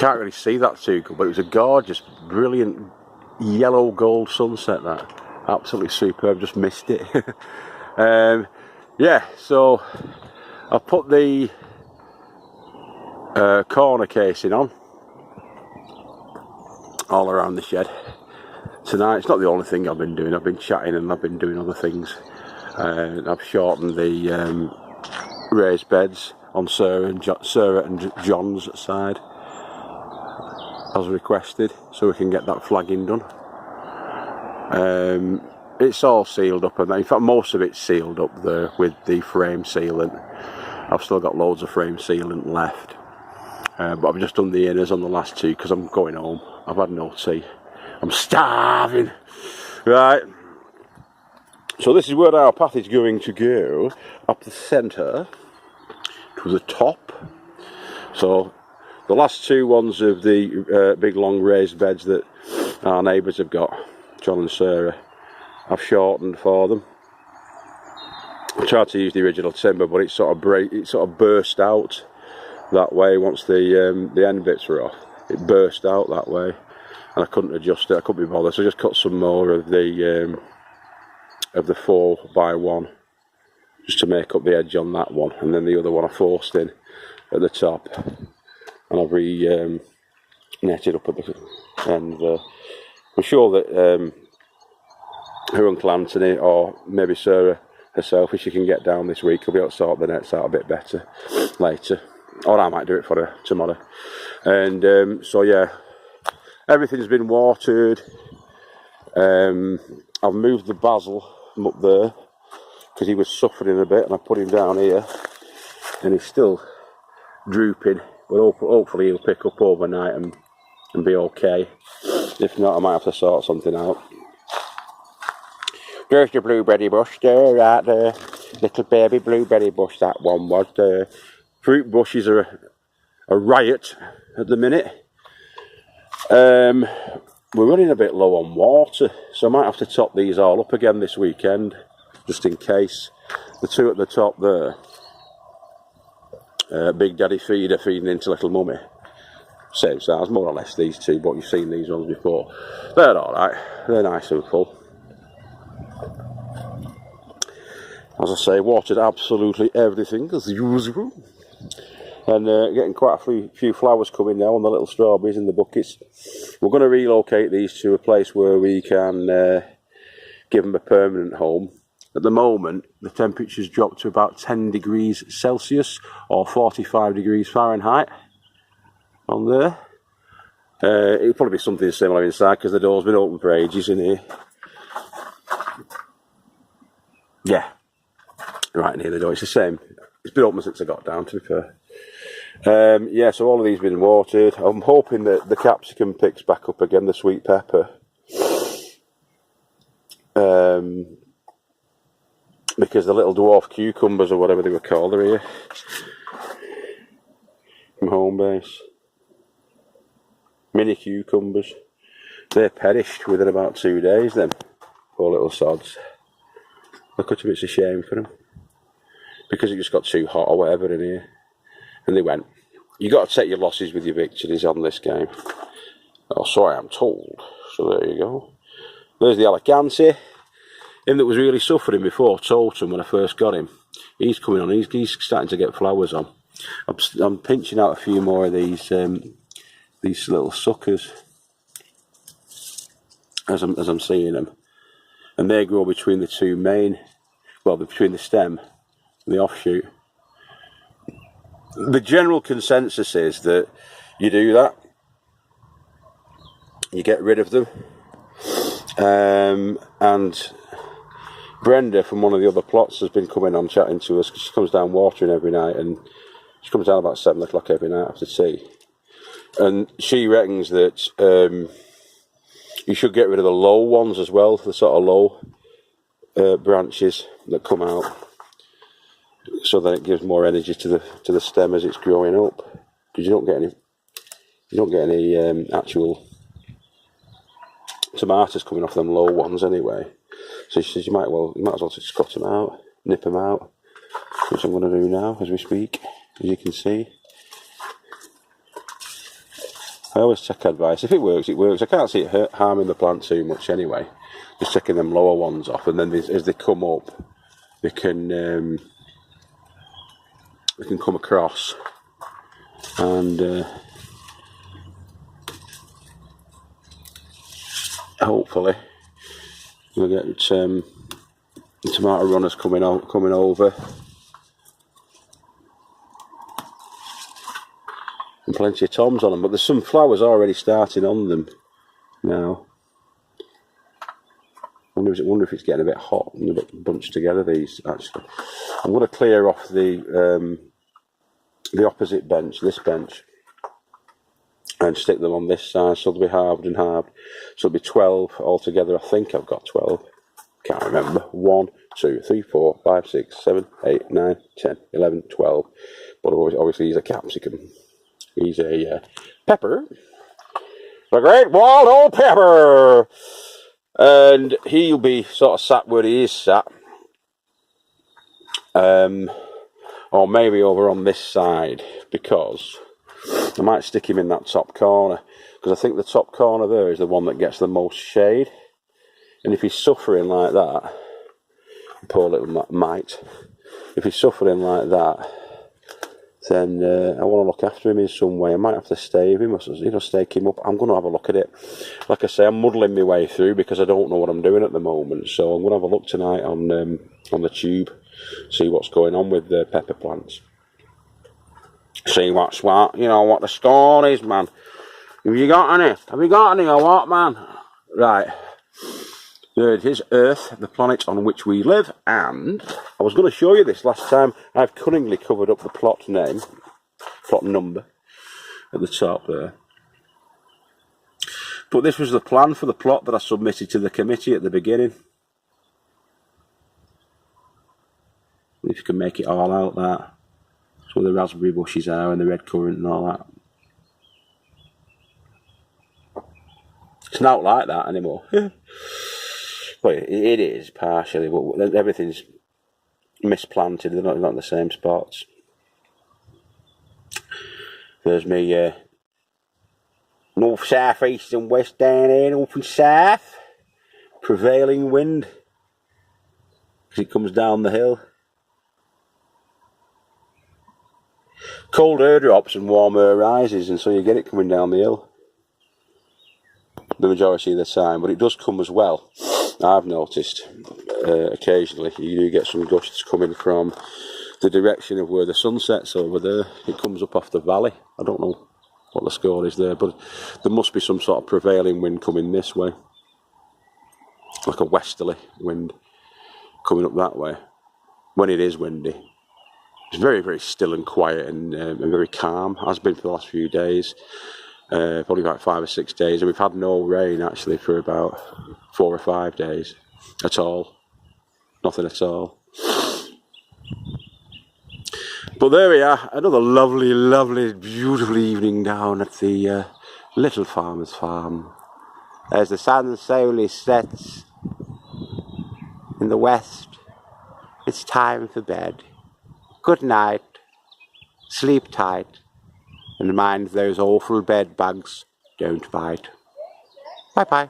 can't really see that too good, but it was a gorgeous, brilliant yellow gold sunset. That absolutely superb. Just missed it. Yeah, so I've put the corner casing on all around the shed tonight. It's not the only thing I've been doing. I've been chatting and I've been doing other things. I've shortened the raised beds on Sarah and John's side as requested, so we can get that flagging done. It's all sealed up, and in fact most of it's sealed up there with the frame sealant. I've still got loads of frame sealant left, but I've just done the inners on the last two because I'm going home. I've had no tea. I'm starving. Right, so this is where our path is going to go, up the centre to the top. So the last two ones of the big long raised beds that our neighbours have got, John and Sarah, I've shortened for them. I tried to use the original timber, but it sort of burst out that way once the end bits were off. It burst out that way, and I couldn't adjust it. I couldn't be bothered, so I just cut some more of the 4x1 just to make up the edge on that one, and then the other one I forced in at the top, and I've netted up at the end there. I'm sure that her Uncle Anthony, or maybe Sarah herself, if she can get down this week, will be able to sort the nets out a bit better later, or I might do it for her tomorrow. And so yeah, everything's been watered. I've moved the basil from up there because he was suffering a bit, and I put him down here, and he's still drooping, but hopefully he'll pick up overnight and be okay. If not, I might have to sort something out. There's the blueberry bush there, right there. Little baby blueberry bush, that one was. The fruit bushes are a riot at the minute. We're running a bit low on water, so I might have to top these all up again this weekend, just in case. The two at the top there, Big Daddy feeder feeding into Little Mummy. Same size, more or less, these two, but you've seen these ones before. They're alright, they're nice and full. As I say, watered absolutely everything as usual. And getting quite a few flowers coming now on the little strawberries in the buckets. We're going to relocate these to a place where we can give them a permanent home. At the moment, the temperature's dropped to about 10 degrees Celsius or 45 degrees Fahrenheit on there. It'll probably be something similar inside because the door's been open for ages in here. Yeah, right near the door. It's the same. It's been open since I got down, to be fair. Yeah, so all of these have been watered. I'm hoping that the capsicum picks back up again, the sweet pepper. Because the little dwarf cucumbers, or whatever they were called, are here. From home base. Mini cucumbers. They perished within about 2 days then. Poor little sods. Look at them, it's a shame for them. Because it just got too hot or whatever in here. And they went. You got to take your losses with your victories on this game. Oh, so I am told. So there you go. There's the Alicante. Him that was really suffering before, Totem, when I first got him. He's coming on, he's starting to get flowers on. I'm pinching out a few more of these little suckers as I'm seeing them. And they grow between the two main, well, between the stem and the offshoot. The general consensus is that you do that, you get rid of them, and Brenda from one of the other plots has been coming on chatting to us because she comes down watering every night, and she comes down about 7 o'clock every night after tea, and she reckons that you should get rid of the low ones as well, the sort of low branches that come out, so that it gives more energy to the stem as it's growing up, because you don't get any actual tomatoes coming off them low ones anyway. So she says you might as well just cut them out, nip them out, which I'm going to do now as we speak, as you can see. I always take advice. If it works, it works. I can't see it harming the plant too much anyway. Just taking them lower ones off, and then as they come up, they can come across, and hopefully we'll get tomato runners coming over. And plenty of toms on them, but there's some flowers already starting on them now. I wonder if it's getting a bit hot and a bit bunched together, these, actually. I'm going to clear off the opposite bench, this bench, and stick them on this side, so they'll be halved and halved. So it'll be 12 altogether. I think I've got 12. Can't remember. 1, 2, 3, 4, 5, 6, 7, 8, 9, 10, 11, 12. But obviously he's a capsicum. He's a pepper. The great Waldo Pepper! And he'll be sort of sat where he is sat. Or maybe over on this side, because I might stick him in that top corner, because I think the top corner there is the one that gets the most shade. And if he's suffering like that, poor little mite, if he's suffering like that, then I want to look after him in some way. I might have to stave him, or stake him up. I'm going to have a look at it. Like I say, I'm muddling my way through because I don't know what I'm doing at the moment. So I'm going to have a look tonight on the tube, see what's going on with the pepper plants. See what's what, what the score is, man. Have you got any? Have you got any or what, man? Right. There it is, Earth, the planet on which we live, and I was going to show you this last time. I've cunningly covered up the plot name, plot number, at the top there. But this was the plan for the plot that I submitted to the committee at the beginning. If you can make it all out, that. That's where the raspberry bushes are, and the red currant and all that. It's not like that anymore. Well, it is partially, but everything's misplanted. They're not in the same spots. There's me north, south, east and west down here, north and south. Prevailing wind as it comes down the hill. Cold air drops and warm air rises, and so you get it coming down the hill the majority of the time, but it does come as well. I've noticed occasionally you do get some gusts coming from the direction of where the sun sets over there. It comes up off the valley. I don't know what the score is there, but there must be some sort of prevailing wind coming this way, like a westerly wind coming up that way when it is windy. It's very, very still and quiet and very calm. Has been for the last few days. Probably about 5 or 6 days, and we've had no rain actually for about 4 or 5 days at all. Nothing at all. But there we are, another lovely, lovely, beautiful evening down at the Little Farmer's Farm. As the sun slowly sets in the west, it's time for bed. Good night, sleep tight, and mind those awful bed bugs don't bite. Bye bye.